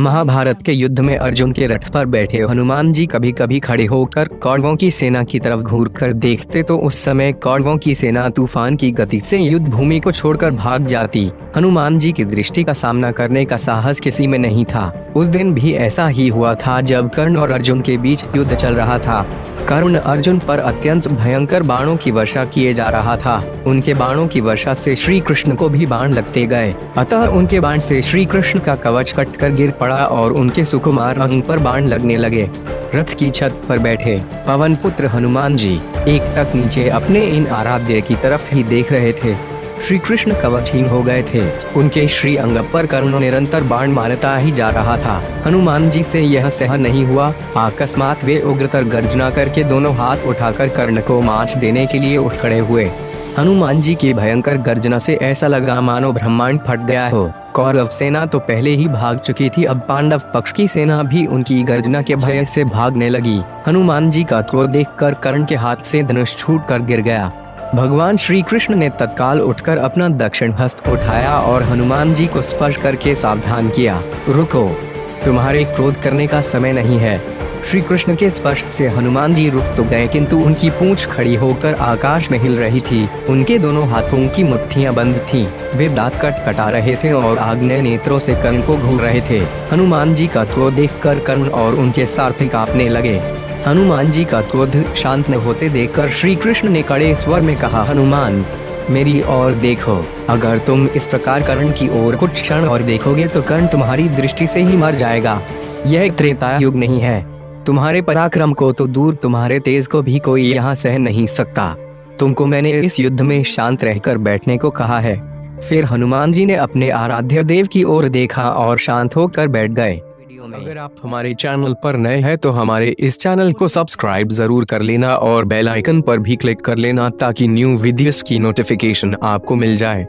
महाभारत के युद्ध में अर्जुन के रथ पर बैठे हनुमान जी कभी कभी खड़े होकर कौरवों की सेना की तरफ घूरकर देखते तो उस समय कौरवों की सेना तूफान की गति से युद्ध भूमि को छोड़कर भाग जाती। हनुमान जी की दृष्टि का सामना करने का साहस किसी में नहीं था। उस दिन भी ऐसा ही हुआ था जब कर्ण और अर्जुन के बीच युद्ध चल रहा था। कर्ण अर्जुन पर अत्यंत भयंकर बाणों की वर्षा किए जा रहा था। उनके बाणों की वर्षा से श्री कृष्ण को भी बाण लगते गए, अतः उनके बाण से श्री कृष्ण का कवच कटकर गिर पड़ा और उनके सुकुमार अंग पर बाण लगने लगे। रथ की छत पर बैठे पवन पुत्र हनुमान जी एकटक नीचे अपने इन आराध्य की तरफ ही देख रहे थे। श्री कृष्ण कवचहीन हो गए थे। उनके श्री अंग पर कर्ण निरंतर बाण मारता ही जा रहा था। हनुमान जी से यह सहन नहीं हुआ। अकस्मात वे उग्रतर गर्जना करके दोनों हाथ उठाकर कर्ण को माच देने के लिए उठ खड़े हुए। हनुमान जी की भयंकर गर्जना से ऐसा लगा मानो ब्रह्मांड फट गया हो। कौरव सेना तो पहले ही भाग चुकी थी, अब पांडव पक्ष की सेना भी उनकी गर्जना के भय से भागने लगी। हनुमान जी का क्रोध देखकर कर्ण के हाथ से धनुष छूटकर गिर गया। भगवान श्री कृष्ण ने तत्काल उठकर अपना दक्षिण हस्त उठाया और हनुमान जी को स्पर्श करके सावधान किया। रुको, तुम्हारे क्रोध करने का समय नहीं है। श्री कृष्ण के स्पर्श से हनुमान जी रुक तो गए, किंतु उनकी पूंछ खड़ी होकर आकाश में हिल रही थी। उनके दोनों हाथों की मुट्ठियां बंद थीं। वे दांत कटा रहे थे और आग्नेय नेत्रों से कर्ण को घूर रहे थे। हनुमान जी का क्रोध देखकर कर्ण और उनके सारथी कांपने लगे। हनुमान जी का क्रोध शांत न होते देखकर श्री कृष्ण ने कड़े स्वर में कहा, हनुमान मेरी ओर देखो। अगर तुम इस प्रकार कर्ण की ओर कुछ क्षण और देखोगे तो कर्ण तुम्हारी दृष्टि से ही मर जाएगा। यह त्रेता युग नहीं है। तुम्हारे पराक्रम को तो दूर, तुम्हारे तेज को भी कोई यहाँ सह नहीं सकता। तुमको मैंने इस युद्ध में शांत रहकर बैठने को कहा है। फिर हनुमान जी ने अपने आराध्य देव की ओर देखा और शांत होकर बैठ गए। अगर आप हमारे चैनल पर नए हैं तो हमारे इस चैनल को सब्सक्राइब जरूर कर लेना और बेल आइकन पर भी क्लिक कर लेना ताकि न्यू वीडियोस की नोटिफिकेशन आपको मिल जाए।